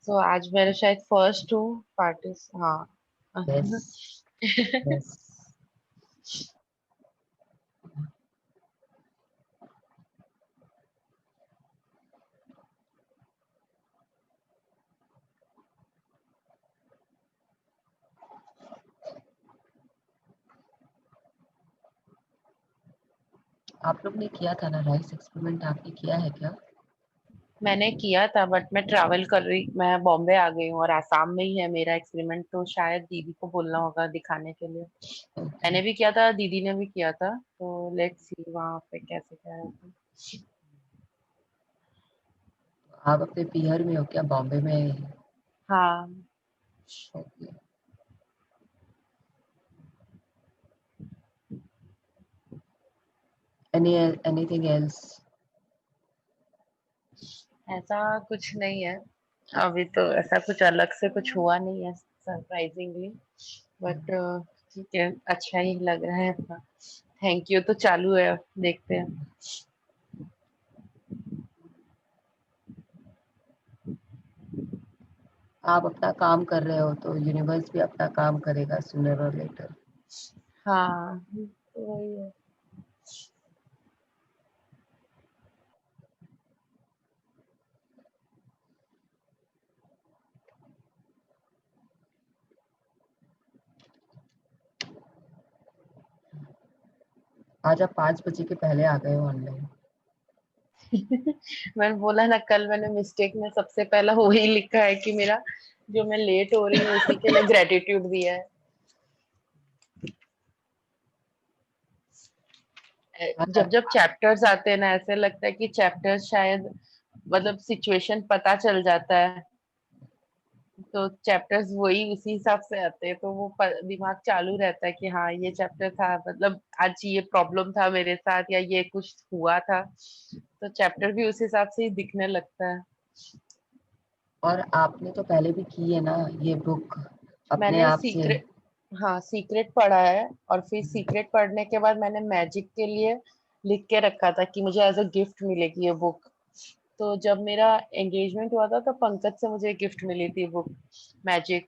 तो आज मेरा शायद फर्स्ट टू पार्टिस हाँ। Yes yes. आप लोग ने किया था ना राइस एक्सपेरिमेंट, आपने किया है क्या? मैंने किया था बट मैं ट्रैवल कर रही, मैं बॉम्बे आ गई हूँ और आसाम में ही है मेरा एक्सपेरिमेंट, तो शायद दीदी को बोलना होगा दिखाने के लिए। ओके। मैंने भी किया था, दीदी ने भी किया था, तो लेट्स सी वहां पे कैसे क्या रहता है। आप अपने पीहर में हो क्या, बॉम्बे में? हाँ। ओके। Anything else? ऐसा कुछ नहीं है, अभी तो ऐसा कुछ अलग से कुछ हुआ नहीं है सरप्राइजिंगली, बट ठीक है, अच्छा ही लग रहा है अपना। थैंक यू तो चालू है, देखते हैं। आप अपना काम कर रहे हो तो यूनिवर्स भी अपना काम करेगा सूनर और लेटर। हाँ तो वही है। आज आप 5 बजे के पहले आ गए हो ऑनलाइन। मैंने बोला ना, कल मैंने मिस्टेक में सबसे पहला वही लिखा है कि मेरा जो मैं लेट हो रही हूँ उसी के लिए ग्रेटिट्यूड दिया है। आज जब जब चैप्टर्स आते हैं ना, ऐसे लगता है कि चैप्टर्स शायद मतलब सिचुएशन पता चल जाता है, तो चैप्टर्स वही उसी हिसाब से आते हैं, तो वो दिमाग चालू रहता है कि हाँ ये चैप्टर था, मतलब आज ये प्रॉब्लम था मेरे साथ या ये कुछ हुआ था, तो चैप्टर भी उस हिसाब से ही दिखने लगता है। और आपने तो पहले भी की है ना ये बुक अपने मैंने आप से? सीक्रेट, हाँ सीक्रेट पढ़ा है, और फिर सीक्रेट पढ़ने के बाद मैंने मैजिक के लिए लिख के रखा था कि मुझे एज अ गिफ्ट मिलेगी ये बुक। तो जब मेरा एंगेजमेंट हुआ था तो पंकज से मुझे गिफ्ट मिली थी बुक मैजिक।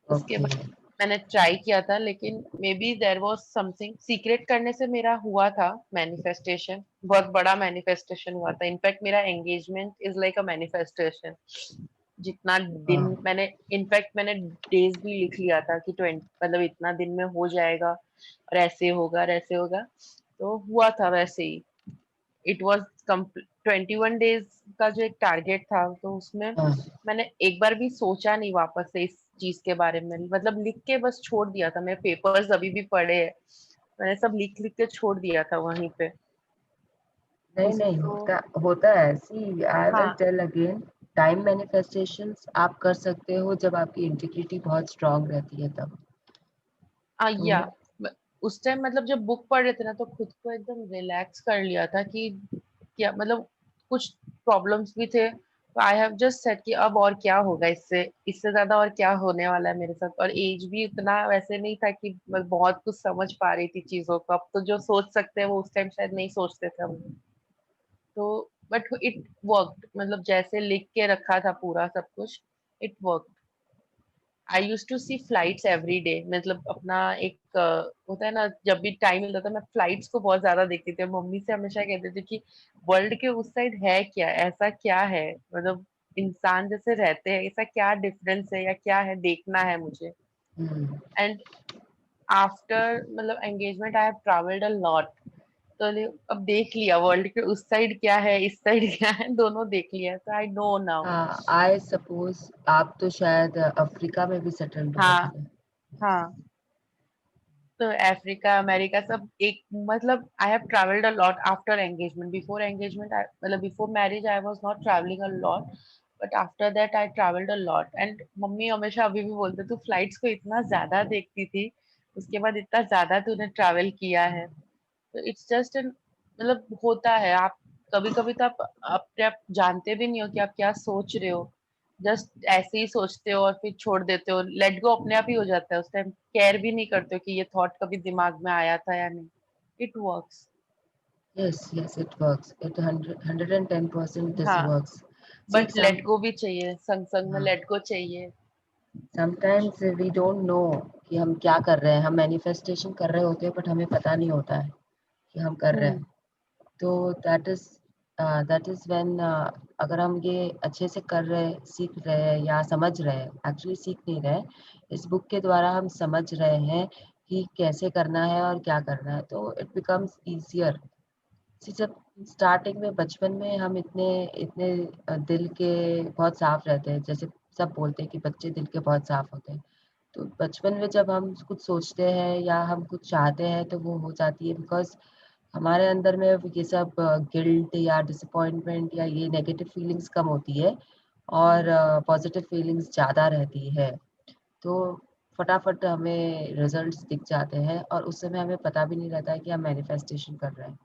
उसके ओके। बाद मैंने ट्राई किया था, लेकिन maybe there was something, secret करने से मेरा हुआ था मैनिफेस्टेशन, बहुत बड़ा मैनिफेस्टेशन हुआ था। इनफैक्ट मेरा engagement is like a manifestation. जितना दिन हाँ। मैंने, इनफैक्ट मैंने डेज भी लिख लिया था कि 20 मतलब इतना दिन में हो जाएगा और ऐसे होगा और ऐसे होगा, तो हुआ था वैसे ही। इट वॉज 21 डेज का जो एक टारगेट था, तो उसमें हाँ। मैंने एक बार भी सोचा नहीं वापस से इस चीज के बारे में, मतलब लिख के बस छोड़ दिया था। मेरे पेपर्स अभी भी पड़े हैं, मैंने सब लिख लिख के छोड़ दिया था वहीं पे। नहीं नहीं, उसको होता होता है। सी आई विल हाँ। टेल अगेन, टाइम मैनिफेस्टेशंस आप कर सकते हो जब आपकी इंटीग्रिटी बहुत स्ट्रांग रहती है तब। तो या उस टाइम मतलब जब बुक पढ़ रहे थे ना, तो खुद को एकदम रिलैक्स कर लिया था कि क्या मतलब, कुछ प्रॉब्लम्स भी थे, तो आई हैव जस्ट सेट कि अब और क्या होगा, इससे इससे ज्यादा और क्या होने वाला है मेरे साथ। और एज भी उतना वैसे नहीं था कि मैं बहुत कुछ समझ पा रही थी चीजों को, अब तो जो सोच सकते हैं वो उस टाइम शायद नहीं सोचते थे हम। तो बट इट वर्कड, मतलब जैसे लिख के रखा था पूरा सब कुछ, it work. I use to see flights every day, मतलब अपना एक होता है ना, जब भी टाइम मिलता था मैं फ्लाइट्स को बहुत ज्यादा देखती थी। मम्मी से हमेशा कहती थी कि वर्ल्ड के उस साइड है क्या, ऐसा क्या है, मतलब इंसान जैसे रहते हैं, ऐसा क्या डिफरेंस है या क्या है, देखना है मुझे। हम्म। एंड आफ्टर मतलब engagement I have travelled a lot, तो अब देख लिया वर्ल्ड के उस साइड क्या है, इस साइड क्या है, दोनों देख लिया, तो आई नो नाउ। हाँ, आई सपोज आप तो शायद अफ्रीका में भी सेटल्ड हो हाँ। गए। हाँ तो अफ्रीका अमेरिका सब एक, मतलब I have travelled a lot after engagement. Before engagement मतलब before marriage I was not travelling a lot, but after that I travelled a lot. And mummy हमेशा अभी भी बोलते तू फ्लाइट्स को इतना ज्यादा देखती थी, उसके बाद इतना ज्यादा तूने ट्रैवल किया है। तो इट्स जस्ट एन, मतलब होता है, आप कभी कभी तो आप अपने आप जानते भी नहीं हो कि आप क्या सोच रहे हो, जस्ट ऐसे ही सोचते हो और फिर छोड़ देते हो, लेट गो अपने आप ही हो जाता है, उस टाइम केयर भी नहीं करते हो कि ये थॉट कभी दिमाग में आया था या नहीं। It works. Yes yes, it works, it 110% this हाँ। Works. See, but let go भी चाहिए, संग संग में हाँ, लेट गो चाहिए। समटाइम्स वी डोंट नो कि हम क्या कर रहे हैं, हम मैनिफेस्टेशन कर रहे होते हैं बट हमें पता नहीं होता है कि हम कर रहे हम्म। हैं। तो दैट इज व्हेन अगर हम ये अच्छे से कर रहे हैं, सीख रहे हैं या समझ रहे हैं, एक्चुअली सीख नहीं रहे, इस बुक के द्वारा हम समझ रहे हैं कि कैसे करना है और क्या करना है, तो इट बिकम्स ईजियर। जब स्टार्टिंग में बचपन में हम इतने इतने दिल के बहुत साफ रहते हैं, जैसे सब बोलते हैं कि बच्चे दिल के बहुत साफ होते हैं, तो बचपन में जब हम कुछ सोचते हैं या हम कुछ चाहते हैं तो वो हो जाती है, बिकॉज हमारे अंदर में ये सब गिल्ट या डिसअपॉइंटमेंट या ये नेगेटिव फीलिंग्स कम होती है और पॉजिटिव फीलिंग्स ज़्यादा रहती है। तो फटाफट हमें रिजल्ट्स दिख जाते हैं और उस समय हमें पता भी नहीं रहता है कि हम मैनिफेस्टेशन कर रहे हैं,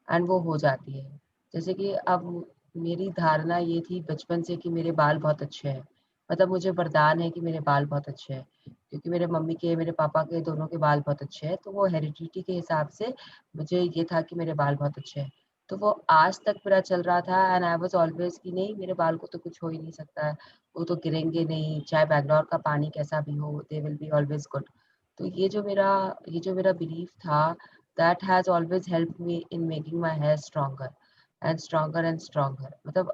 एंड वो हो जाती है। जैसे कि अब मेरी धारणा ये थी बचपन से कि मेरे बाल बहुत अच्छे हैं, मतलब मुझे वरदान है कि मेरे बाल बहुत अच्छे हैं, क्योंकि मेरे मम्मी के, मेरे पापा के, दोनों के बाल बहुत अच्छे हैं, तो वो हेरिडिटी के हिसाब से मुझे ये था कि मेरे बाल बहुत अच्छे हैं। तो वो आज तक मेरा चल रहा था, एंड आई वाज ऑलवेज कि नहीं, मेरे बाल को तो कुछ हो ही नहीं सकता है, वो तो गिरेंगे नहीं, चाहे बैंगलोर का पानी कैसा भी हो, they will be always good. तो ये जो मेरा बिलीफ था, that has always helped me in making my hair stronger and stronger and stronger। मतलब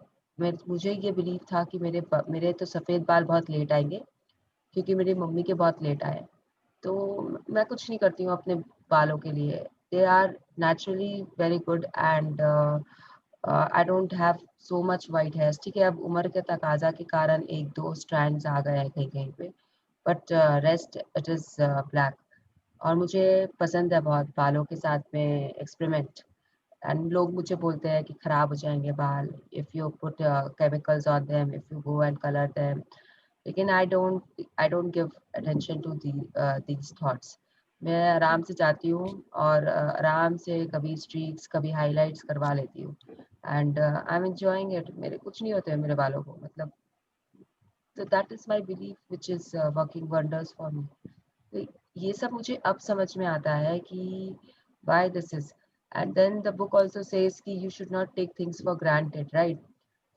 मुझे ये बिलीव था कि मेरे तो सफ़ेद बाल बहुत लेट आएंगे, क्योंकि मेरी मम्मी के बहुत लेट आए। तो मैं कुछ नहीं करती हूँ अपने बालों के लिए, they are naturally very good, and I don't have so much white hairs. ठीक है, अब उम्र के तकाजा के कारण एक दो स्ट्रैंड्स आ गए हैं कहीं कहीं पे, but rest it is black. और मुझे पसंद है बहुत बालों के साथ में एक्सपेरिमेंट, एंड लोग मुझे बोलते हैं कि खराब हो जाएंगे बाल if you put chemicals on them, if you go and colour them, लेकिन I don't give attention to these thoughts. मैं आराम से जाती हूँ और आराम से कभी स्ट्रीक्स कभी हाइलाइट्स करवा लेती हूँ, and I am enjoying it. मेरे कुछ नहीं होते हैं मेरे बालों को, मतलब, तो that is my belief which is working wonders for me. तो ये सब मुझे अब समझ में आता है कि why this is। And then the book also says कि you should not take things for granted, right.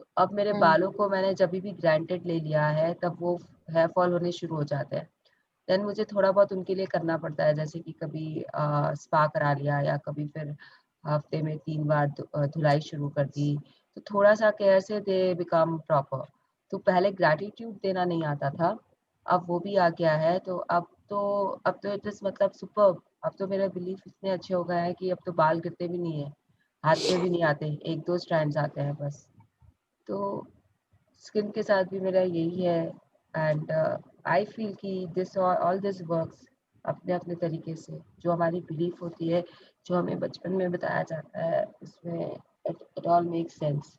तो अब मेरे हम्म। बालों को मैंने जब भी ग्रांटेड ले लिया है, तब वो हेयर फॉल होने शुरू हो जाते हैं। देन मुझे थोड़ा बहुत उनके लिए करना पड़ता है, जैसे कि कभी स्पा करा लिया, या कभी फिर हफ्ते में 3 बार धुलाई शुरू कर दी, तो थोड़ा सा केयर से दे बिकम प्रॉपर। तो पहले ग्रैटिट्यूड देना नहीं आता था, अब वो भी आ गया है, तो अब तो इट इज मतलब सुपर्ब। अब तो मेरे बिलीफ इतने अच्छे हो गए हैं कि अब तो बाल गिरते भी नहीं है, हाथ में भी नहीं आते, एक दो स्ट्रैंड्स आते हैं बस। तो स्किन के साथ भी मेरा यही है, एंड आई फील कि दिस ऑल दिस वर्क्स अपने अपने तरीके से। जो हमारी बिलीफ होती है, जो हमें बचपन में बताया जाता है, उसमें it all makes sense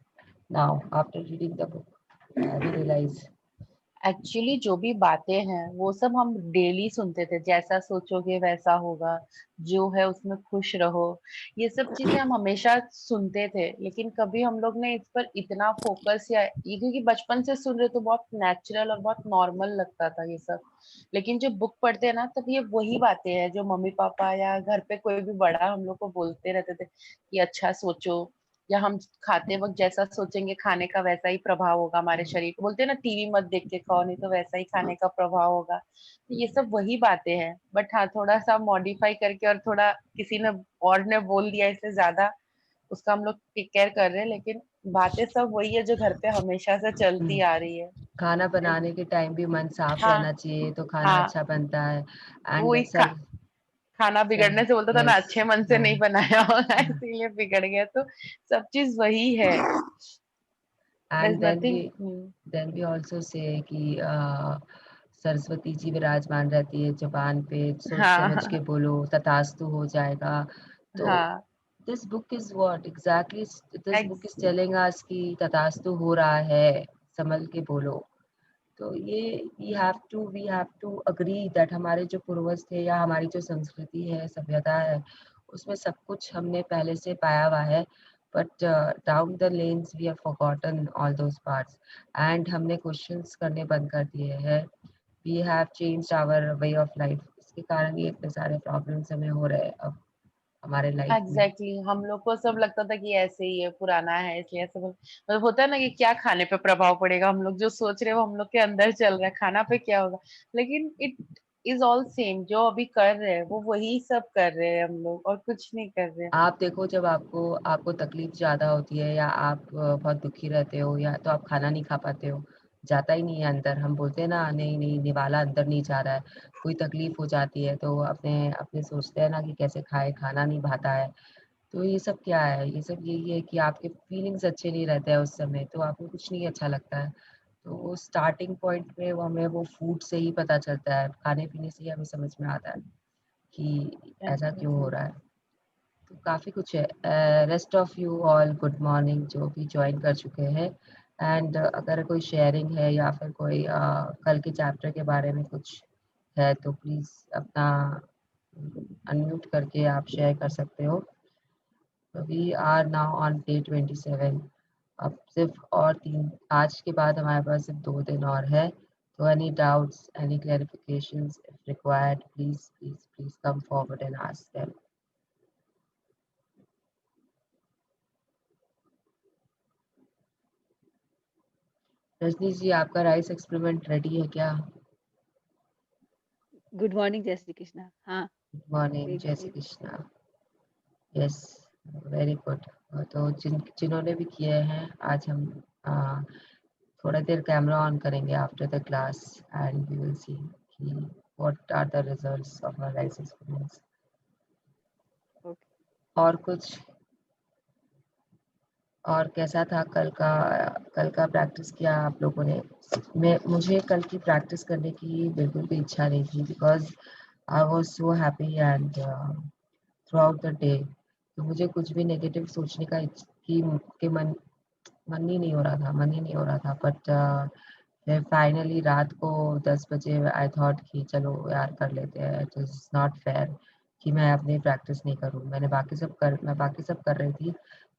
now after reading the book, I realise. Actually जो भी बातें हैं वो सब हम डेली सुनते थे, जैसा सोचोगे वैसा होगा, जो है उसमें खुश रहो, ये सब चीजें हम हमेशा सुनते थे। लेकिन कभी हम लोग ने इस पर इतना फोकस या ये, क्योंकि बचपन से सुन रहे तो बहुत नेचुरल और बहुत नॉर्मल लगता था ये सब। लेकिन जब बुक पढ़ते हैं ना, तब ये वही बातें हैं जो मम्मी पापा या घर पे कोई भी बड़ा हम लोग को बोलते रहते थे कि अच्छा सोचो, या हम खाते वक्त जैसा सोचेंगे खाने का वैसा ही प्रभाव होगा हमारे शरीर को। बोलते हैं ना, टीवी मत देख के खाओ नहीं तो वैसा ही खाने का प्रभाव होगा। तो ये सब वही बातें हैं, बट हाँ थोड़ा सा मॉडिफाई करके और थोड़ा किसी ने और ने बोल दिया इससे ज्यादा, उसका हम लोग टेक केयर कर रहे हैं। लेकिन बातें सब वही है जो घर पे हमेशा से चलती आ रही है। खाना बनाने के टाइम भी मन साफ हाँ। रहना चाहिए तो खाना हाँ। अच्छा बनता है। एंड वही सर, खाना बिगड़ने से बोलता था ना, यस, अच्छे मन से हाँ, नहीं बनाया होगा हाँ। इसीलिए बिगड़ गया। तो सब चीज वही है। And there's nothing। Then we also say कि सरस्वती जी विराजमान रहती है जबान पे, सोच समझ के हाँ। बोलो तथास्तु हो जाएगा। तो हाँ। This book is what exactly, this book is ex- telling us कि तथास्तु हो रहा है, संभल के बोलो। तो ये we have to agree that हमारे जो पूर्वज थे या हमारी जो संस्कृति है, सभ्यता है, उसमें सब कुछ हमने पहले से पाया हुआ है, but down the lanes we have forgotten all those parts, and हमने क्वेश्चंस करने बंद कर दिए हैं। We have changed our way of life, इसके कारण ये इतने सारे प्रॉब्लम्स हमें हो रहे हैं अब। हमारे लाइफ में। एग्जैक्टली हम लोग को सब लगता था कि ऐसे ही है, पुराना है इसलिए ऐसे मतलब होता है ना कि क्या खाने पे प्रभाव पड़ेगा, हम लोग जो सोच रहे हैं वो हम लोग के अंदर चल रहा है, खाना पे क्या होगा। लेकिन इट इज ऑल सेम, जो अभी कर रहे हैं वो वही सब कर रहे हैं हम लोग, और कुछ नहीं कर रहे हैं। आप देखो, जब आपको आपको तकलीफ ज़्यादा होती है या आप बहुत दुखी रहते हो, या तो आप खाना नहीं खा पाते हो, जाता ही नहीं है अंदर। हम बोलते हैं ना, नहीं नहीं निवाला अंदर नहीं जा रहा है। कोई तकलीफ हो जाती है तो अपने अपने सोचते हैं ना कि कैसे खाए, खाना नहीं भाता है। तो ये सब क्या है, ये सब यही है कि आपके फीलिंग्स अच्छे नहीं रहते हैं उस समय, तो आपको कुछ नहीं अच्छा लगता है। तो वो स्टार्टिंग पॉइंट में वो हमें वो फूड से ही पता चलता है, खाने पीने से ही हमें समझ में आता है कि ऐसा क्यों हो एग्जैक्टली। रहा है। तो काफ़ी कुछ है। Rest of you all good morning, जो भी ज्वाइन कर चुके हैं। एंड अगर कोई शेयरिंग है या फिर कोई कल के चैप्टर के बारे में कुछ है तो प्लीज़ अपना अनम्यूट करके आप शेयर कर सकते हो। We are now on day 27। अब सिर्फ और 3, आज के बाद हमारे पास सिर्फ 2 दिन और है। तो any doubts, any clarifications if required, please please please come forward and ask them. Rajni ji, आपका राइस एक्सपेरिमेंट रेडी है क्या? गुड मॉर्निंग, जय श्री कृष्णा। हाँ, गुड मॉर्निंग, भेज जय श्री दीजिए। कृष्णा। Yes, very good. तो जिन्होंने भी किए हैं, आज हम अ, थोड़ा देर कैमरा ऑन करेंगे after the class and we will see कि what are the results of our rice experiments. Okay. और कुछ, और कैसा था कल का प्रैक्टिस किया आप लोगों ने? मुझे कल की प्रैक्टिस करने की बिल्कुल भी इच्छा नहीं थी, because I was so happy and through out the day. तो मुझे कुछ भी नेगेटिव सोचने का कि मन ही नहीं हो रहा था। बट फिर फाइनली रात को 10 बजे आई थॉट कि चलो यार कर लेते हैं। इट इज़ नॉट फेयर कि मैं अपनी प्रैक्टिस नहीं करूँ। मैं बाकी सब कर रही थी,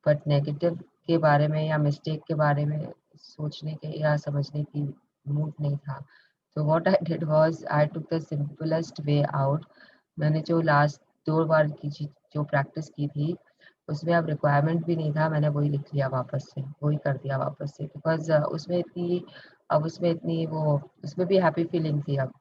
बट नेगेटिव के बारे में या मिस्टेक के बारे में सोचने के या समझने की मूड नहीं था। तो what I did was I took the simplest way out. मैंने जो लास्ट 2 बार की जो प्रैक्टिस की थी, उसमें अब रिक्वायरमेंट भी नहीं था, मैंने वही लिख लिया वापस से, वही कर दिया वापस से, बिकॉज़ उसमें इतनी वो उसमें भी हैप्पी फीलिंग थी अब।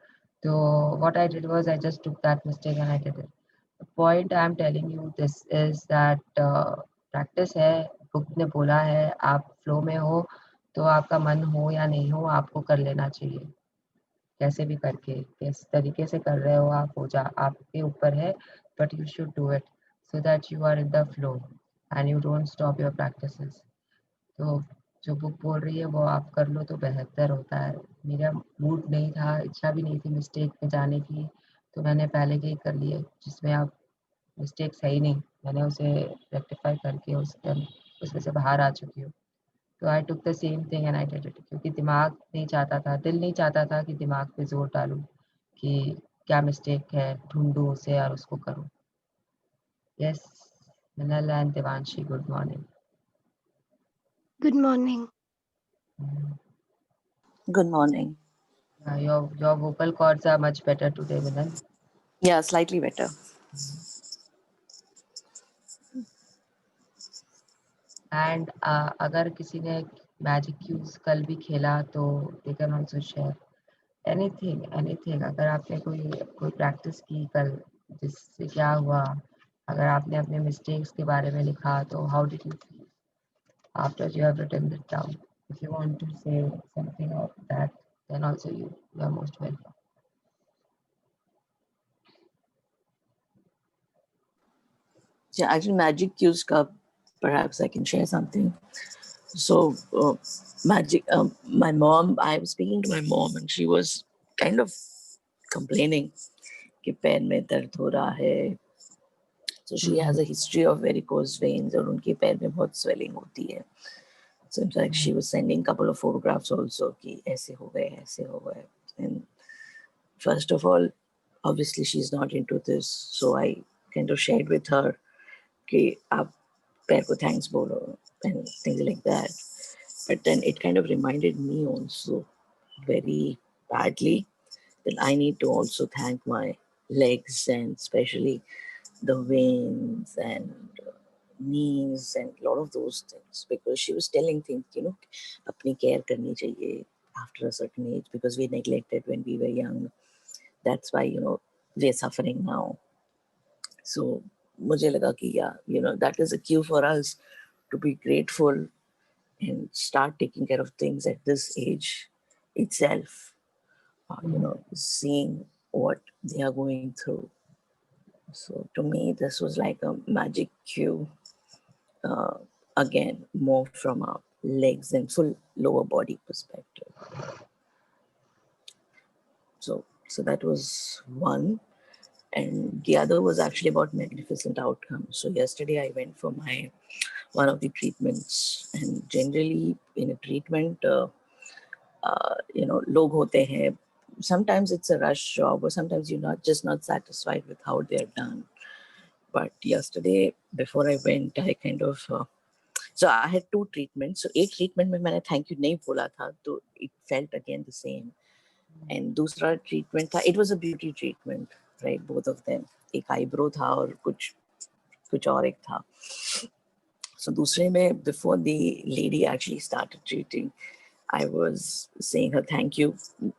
तो what I did was I just took that mistake and I did it. The point I am telling you this is that practice है, बुक ने बोला है, आप फ्लो में हो, तो आपका मन हो या नहीं हो, आपको कर लेना चाहिए। कैसे भी करके, किस तरीके से कर रहे हो आप, हो जा आपके ऊपर है, but you should do it so that you are in the flow and you don't stop your practices. तो जो बुक बोल रही है वो आप कर लो तो बेहतर होता है। मेरा मूड नहीं था, इच्छा भी नहीं थी मिस्टेक में जाने की, तो मैंने पहले के ही कर लिए जिसमें आप मिस्टेक सही नहीं, मैंने उसे रेक्टिफाई करके उसमें से बाहर आ चुकी हूँ। तो I took the same thing and I did it, क्योंकि दिमाग नहीं चाहता था, दिल नहीं चाहता था कि दिमाग पे जोर डालूं कि क्या मिस्टेक है, ढूंढूं उसे और उसको करूं। Yes, Minal and Devanshi, good morning. Good morning. Good morning. Your vocal cords are much better today, Minal. Yeah, slightly better. And अगर किसी ने मैजिक क्यूज कल भी खेला तो they can also share anything. अगर आपने कोई प्रैक्टिस की कल, जिससे क्या हुआ, अगर आपने अपने मिस्टेक्स के बारे में लिखा तो how did you feel after you have written it down? If you want to say something of that, then also you are most welcome. Yeah, actually, Magic Cues Cup, perhaps I can share something. So, my mom, I was speaking to my mom and she was kind of complaining कि पैर में दर्द हो रहा है. So she has a history of varicose veins और उनके पैर में बहुत swelling होती है. So in fact, she was sending a couple of photographs also कि ऐसे हो गए. And first of all, obviously she's not into this, so I kind of shared with her कि आप पैर को thanks बोलो and things like that. But then it kind of reminded me also very badly that I need to also thank my legs and especially the veins and knees and a lot of those things, because she was telling things, you know, apni care karni chahiye after a certain age, because we neglected when we were young. That's why, you know, we're suffering now. So mujhe laga ki, yeah, you know, that is a cue for us to be grateful and start taking care of things at this age itself. You know, seeing what they are going through. So to me, this was like a magic cue. Again, more from a legs and full lower body perspective. So that was one. And the other was actually about magnificent outcomes. So yesterday I went for one of the treatments, and generally in a treatment, you know, log hote hain. Sometimes it's a rush job, or sometimes you're not satisfied with how they're done. But yesterday, before I went, I kind of so I had 2 treatments. So एक treatment में मैंने thank you नहीं बोला था, तो it felt again the same. And दूसरा treatment था, it was a beauty treatment, right? Both of them. एक eyebrow था और कुछ और एक था. So दूसरे में, before the lady actually started treating, I was saying her thank you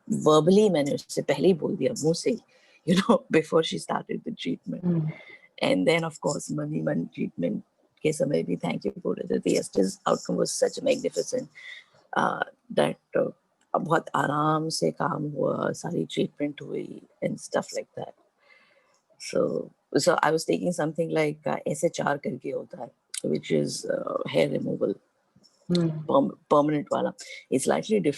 verbally. मैंने उससे पहले ही बोल दिया मुंह से, you know, before she started the treatment. And then of course Maniman treatment के समय भी thank you बोल रहे थे. The yesterday's outcome was such magnificent that बहुत आराम से काम हुआ, सारी treatment हुई and stuff like that. So I was taking something like SHR करके होता है, which is hair removal, permanent wala. It's slightly different